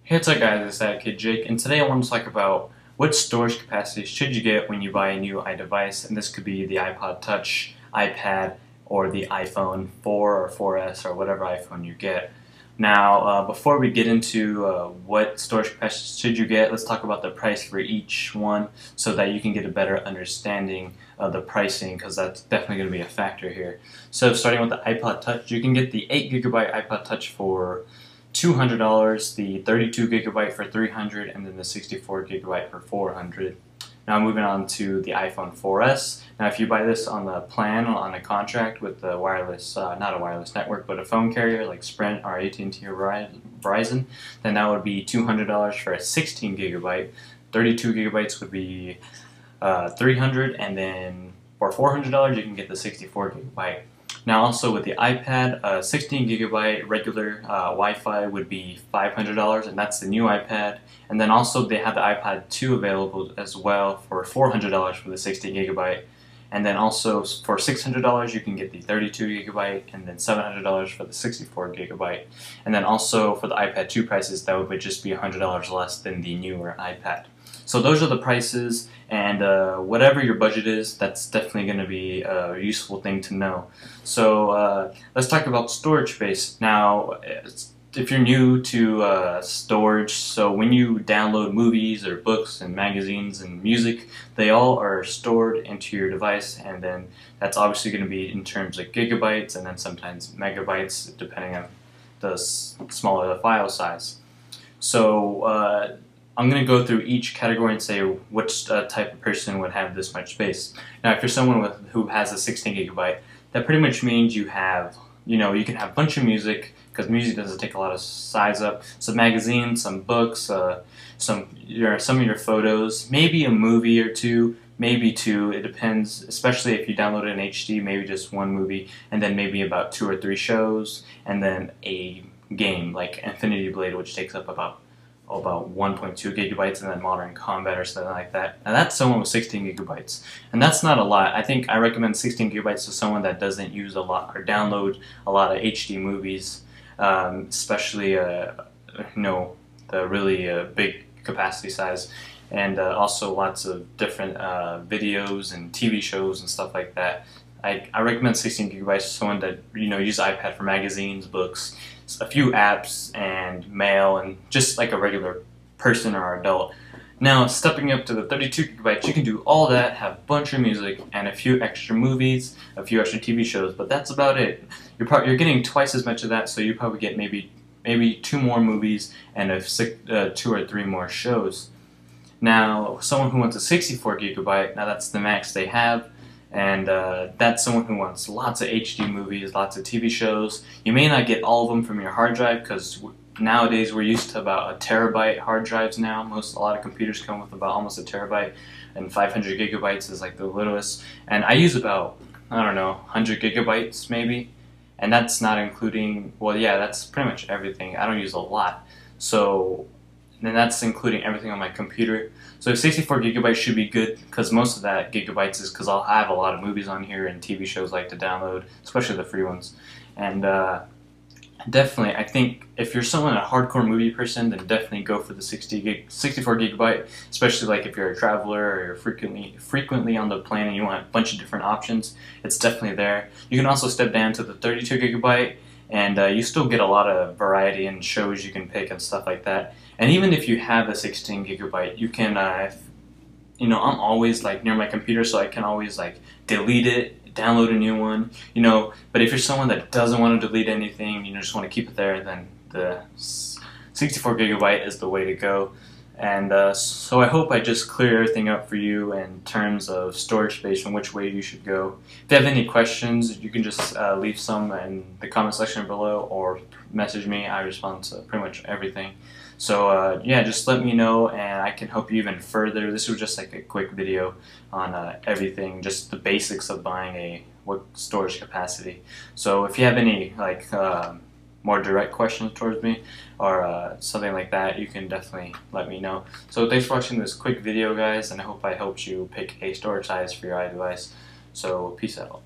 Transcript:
Hey, what's up guys, it's ThatKiddJake, and today I want to talk about what storage capacity should you get when you buy a new iDevice, and this could be the iPod Touch, iPad, or the iPhone 4 or 4S or whatever iPhone you get. Now, before we get into what storage capacity should you get, let's talk about the price for each one so that you can get a better understanding of the pricing, because that's definitely going to be a factor here. So starting with the iPod Touch, you can get the 8GB iPod Touch for $200, the 32GB for $300, and then the 64GB for $400. Now moving on to the iPhone 4S. Now if you buy this on the plan, on a contract with the wireless, not a wireless network, but a phone carrier like Sprint or AT&T or Verizon, then that would be $200 for a 16GB. 32GB would be $300, and then for $400 you can get the 64GB. Now also with the iPad, 16GB regular Wi-Fi would be $500, and that's the new iPad. And then also they have the iPad 2 available as well for $400 for the 16GB. And then also for $600 you can get the 32GB, and then $700 for the 64GB. And then also for the iPad 2 prices, that would just be $100 less than the newer iPad. So those are the prices, and whatever your budget is, that's definitely going to be a useful thing to know. So let's talk about storage space. Now, if you're new to storage, so when you download movies or books and magazines and music, they all are stored into your device, and then that's obviously going to be in terms of gigabytes and then sometimes megabytes, depending on the smaller the file size. So I'm going to go through each category and say which type of person would have this much space. Now, if you're someone who has a 16GB, that pretty much means you have, you can have a bunch of music, because music doesn't take a lot of size up. Some magazines, some books, some of your photos, maybe a movie or two, maybe two. It depends, especially if you download it in HD, maybe just one movie, and then maybe about 2 or 3 shows, and then a game like Infinity Blade, which takes up about 1.2 gigabytes, and then Modern Combat or something like that. And that's someone with 16 gigabytes. And that's not a lot. I recommend 16 gigabytes to someone that doesn't use a lot or download a lot of HD movies, especially the really big capacity size, and also lots of different videos and TV shows and stuff like that. I recommend 16 gigabytes to someone that use iPad for magazines, books, a few apps, and mail, and just like a regular person or adult. Now, stepping up to the 32 gigabytes, you can do all that, have a bunch of music, and a few extra movies, a few extra TV shows, but that's about it. You're getting twice as much of that, so you probably get maybe 2 more movies and 2 or 3 more shows. Now, someone who wants a 64 gigabyte, now that's the max they have. And that's someone who wants lots of HD movies, lots of TV shows. You may not get all of them from your hard drive, because nowadays we're used to about a terabyte hard drives now. A lot of computers come with about almost a terabyte, and 500 gigabytes is like the littlest. And I use about, 100 gigabytes maybe. And that's not including, well, yeah, that's pretty much everything. I don't use a lot. So then that's including everything on my computer. So 64 gigabytes should be good, because most of that gigabytes is because I'll have a lot of movies on here and TV shows like to download, especially the free ones. And definitely, I think if you're someone, a hardcore movie person, then definitely go for the 64 gigabyte, especially like if you're a traveler or you're frequently on the plane and you want a bunch of different options. It's definitely there. You can also step down to the 32 gigabyte, and you still get a lot of variety in shows you can pick and stuff like that. And even if you have a 16 gigabyte, you can, I'm always like near my computer, so I can always like delete it, download a new one, But if you're someone that doesn't want to delete anything, just want to keep it there, then the 64 gigabyte is the way to go. And so I hope I just clear everything up for you in terms of storage space and which way you should go. If you have any questions, you can just leave some in the comment section below, or message me. I respond to pretty much everything. So yeah, just let me know, and I can help you even further. This was just like a quick video on everything, just the basics of buying what storage capacity. So if you have any more direct questions towards me, or something like that, you can definitely let me know. So thanks for watching this quick video, guys, and I hope I helped you pick a storage size for your iDevice. So peace out.